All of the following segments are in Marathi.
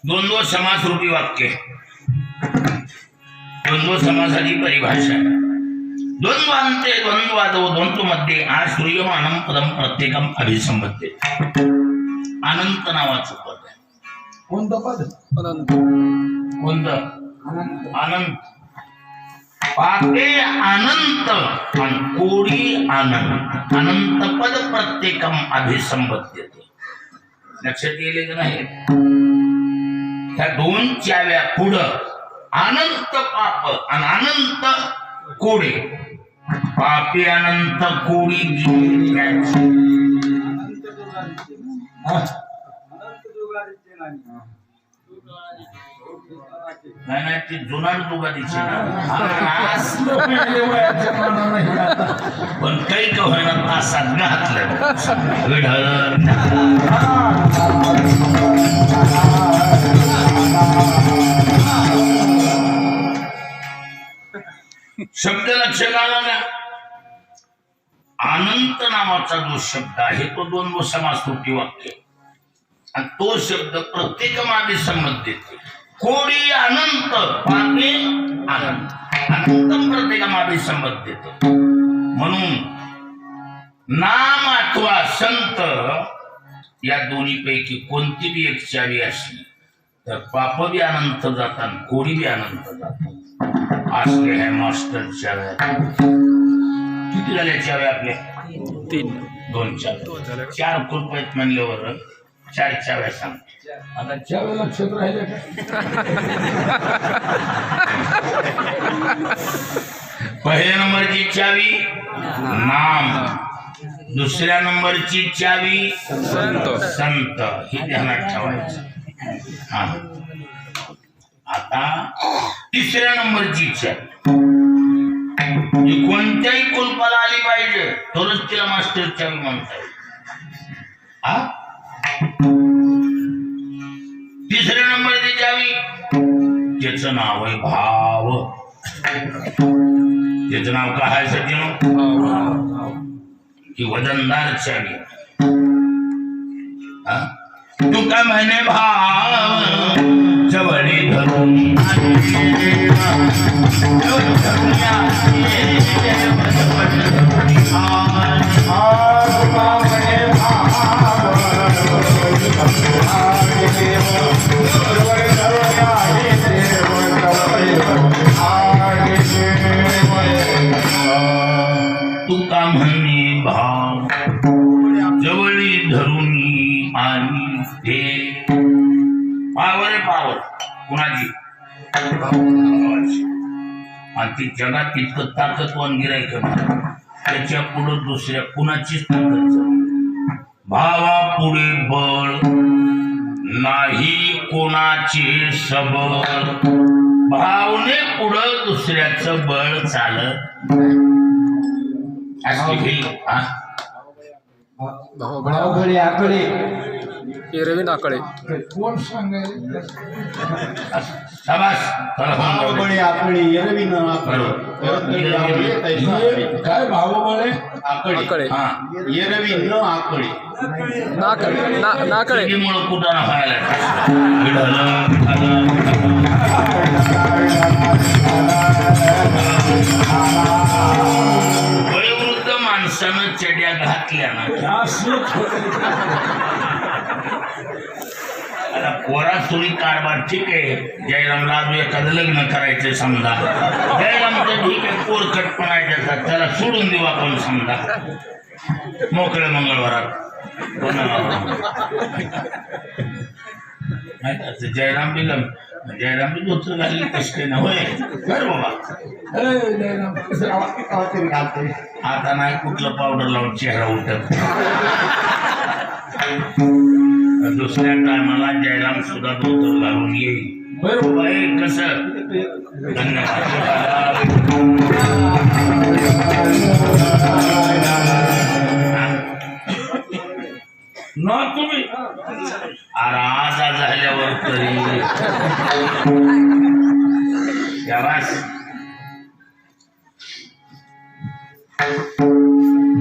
द्वंद्व समास रूपी वाक्य. द्वंद्व समासाची परिभाषा. द्वंद्वांते द्वंद्वादो द्वंद्व मध्ये आश्रूयमानं पदम प्रत्येकम अभिसंबद्धे. अनंत नावाचं पद आहे. कोणतं पद? अनंत. कोणतं? अनंत. पापे अनंत आणि कोडी अनंत. अनंत पद प्रत्येकम अभिसंबद्धते. लक्षात येईल का नाही? ह्या दोन चाव्या पुढं अनंत पाप आणि अनंत कोडे. पापे अनंत कोडी नाही नाही ती जुनाट दुगादीची पण काही का होईना तासात घातलं. शब्द लक्षात आला ना. अनंत नावाचा जो शब्द आहे तो द्वंद्व समास रूपी वाक्य आणि तो शब्द प्रत्येक मागे संबंध देते. कोडी अनंत पापे अनंत. अनंत प्रत्येक मागे संबंध देते. म्हणून नाम अथवा संत या दोन्ही पैकी कोणती बी एक चावी असली तर पाप बी अनंत जातात, कोडी बी अनंत जातात. असले आहे मास्टर चाव्या. किती झाल्या चाव्या आपल्या? 3. 2 चाव्या. 4 कृपयात म्हणल्यावर 4 चाव्या सांग. आता चाव्या लक्षात राहिल्या का? पहिल्या नंबरची चावी नाम, दुसऱ्या नंबरची चावी संत. ही ध्यानात ठेवायचं. हा. आता तिसऱ्या नंबरची चावी कोणत्याही कुलपाला आली पाहिजे तरच तिला मास्टर चावी म्हणता येईल. हा. तिसऱ्या नंबरची चावी त्याचं नाव आहे भाव. त्याचं नाव काय आहे सज्जनो? की वजनदार चावी. तू काय म्हणे भाव जवळी धरून तू का म्हणे भाव जवळी धरून आणि ते पावर पावर कुणाची? आणि ती जगात इतकं ताकदवान गिरायक त्याच्या पुढे दुसऱ्या कुणाचीच ताकद. भावा पुढे बळ नाही कोणाचे सबळ. भावने पुढं दुसऱ्याचं बळ चालत. भावगडी आकडे एरवी नाकडे. कोण सांगायला? शाबास. भावगडी आकडे एरवी न काय भावबळे आकडे. एरवी न आकडे नाकडे. मुळे कुठं व्हायला वयोवृद्ध माणसानं चड्या घातल्या ना कोरा सुरी कारभार ठीक आहे. जयरामला अजून एखादं लग्न करायचं समजा. जयरामचं ठीक आहे कोरकटपणा आहे त्याला सोडून देऊ आपण समजा मोकळ्या मंगळवारात. जयराम बिगम जयराम बी धोतर घालली कष्ट ना होय कर बाबा. आता नाही कुठलं पावडर लावून चेहरा उठत. दुसऱ्या टायमाला जयराम सुद्धा धोतर घालून येईल. बरोबर कसं? धन्यवाद. न तुम्ही आराजा झाल्यावर तरी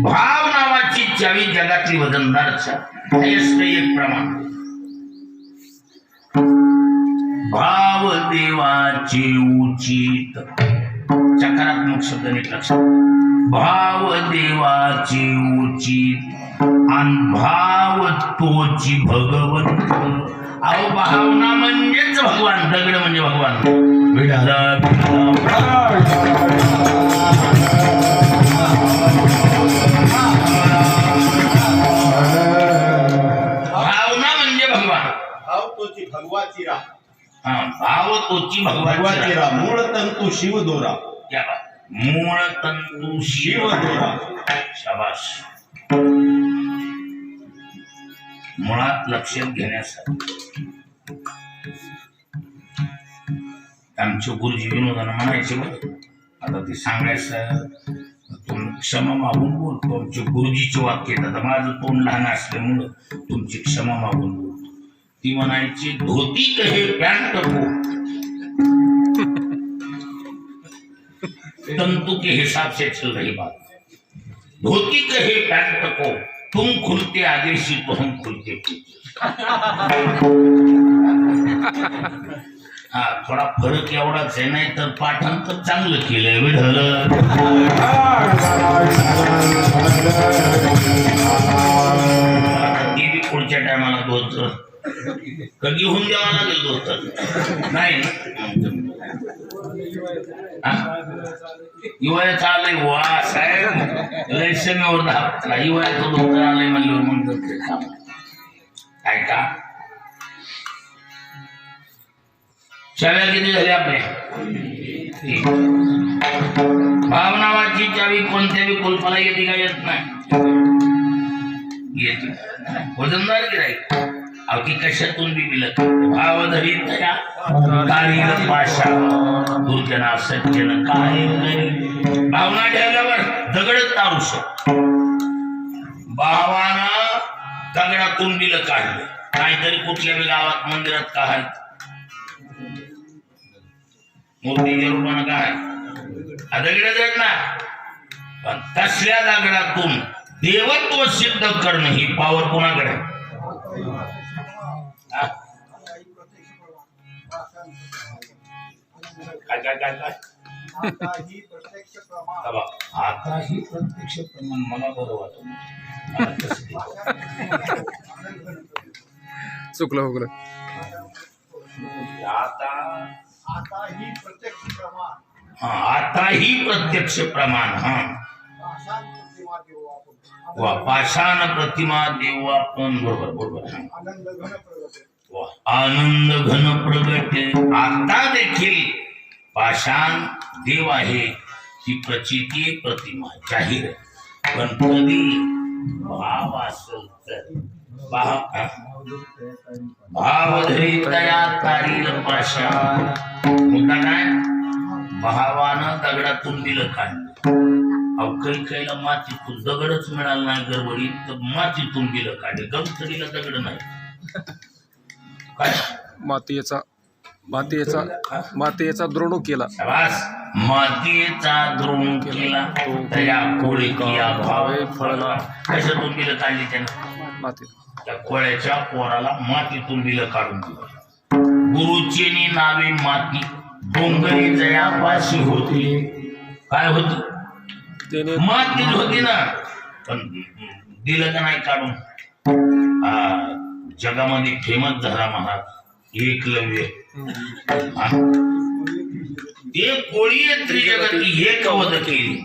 भाव नावाची चावी जगातली वजनदार चावी. एक प्रमाण भाव देवाचे उचित चकारात्मक शब्द नीट लक्षात घ्या. भाव देवाचे उचित आणि भाव तोची भगवंत. अहो भावना म्हणजेच भगवान, दगड म्हणजे भगवान. विठाला भावना म्हणजे भगवान. भाव तोची भगवाची रा. हा भाव तोची भगवाची भगवान. रा. मूळ तंतू शिव दोरा. मूळ तंतू शिव दोरा. शाबास. मुळात लक्षात घेण्यासाठी आमचे गुरुजी विनोदानं म्हणायचे बघ, आता ते सांगायचं तुम्ही क्षमा मागून बोलतो. आमचे गुरुजीचे वाक्य आहेत. आता माझं तोंड लहान असल्यामुळं तुमची क्षमा मागून बोलतो. ती म्हणायची धोती कहे पॅन्ट को तंतु के हिसाब से चल रही बात. धोती कहे पैंट को तुम खुलते आदेशी तो हम खुलते पीछे. हा थोडा फरक एवढाच आहे, नाही तर पाठांतर चांगलं केलंय. विढल ती बी पुढच्या टायमाला दोत कधी होऊन द्यावा लागेल दोत नाही युवायचं आलंय. वा साहेब लय सेमेवर धापला. युवायचं डोक्टर आलंय म्हणल्यावर म्हणतात ते काम काय का. चाव्या किती झाल्या आपल्या. भाव नावाची चावी कोणत्याही कुलपाला येते का येत नाही. येते वजनदार गिराईक. अवकी कशातून बी बिलत भाव धरी तया काळील पाशा दुर्जना सज्जन काय भावना ठेवल्यावर दगड तारू शकतो. भावानं दगडातून बिल काढलं. काहीतरी कुठल्या बी गावात मंदिरात काय मूर्तीच्या रूपानं काय दगड जड ना, पण तसल्या दगडातून देवत्व सिद्ध करणं ही पावर कोणाकडे. काय काय काय काय आता ही प्रत्यक्ष प्रमाण मला बरं वाटत. चुकलं हुकलं. आता ही प्रत्यक्ष प्रमाण. हा वा पाषाण प्रतिमा देऊ आपण. बरोबर बरोबर. आनंद घन प्रगट. आता देखील पाषाण देव आहे ही प्रचिती प्रतिमा जाहीर. पण कधी भाव असेल तर भाव धरी तया तारील पाषाण. मुद्दा काय भावानं दगडातून दिलं काढलं. काही काहीला मातीतून दगडच मिळाला नाही गडबडीत तर मातीतून दिलं काढले. गवतडीला दगड नाही. काय मातीचा द्रोण केला. मातीचा द्रोण केला तया कोळी किया भावे फळला. कशातून दिलं काढली त्यानं. माती त्या कोळ्याच्या पोराला मातीतून दिलं काढून दिलं. गुरुचेनी नावे माती डोंगरी जयापाशी होती. काय होती माती होती ना, पण दिलं का नाही काढून. जगामध्ये फेमस झाला महाराज एकलव्य. ते कोळी त्रिजगती एक वध केली.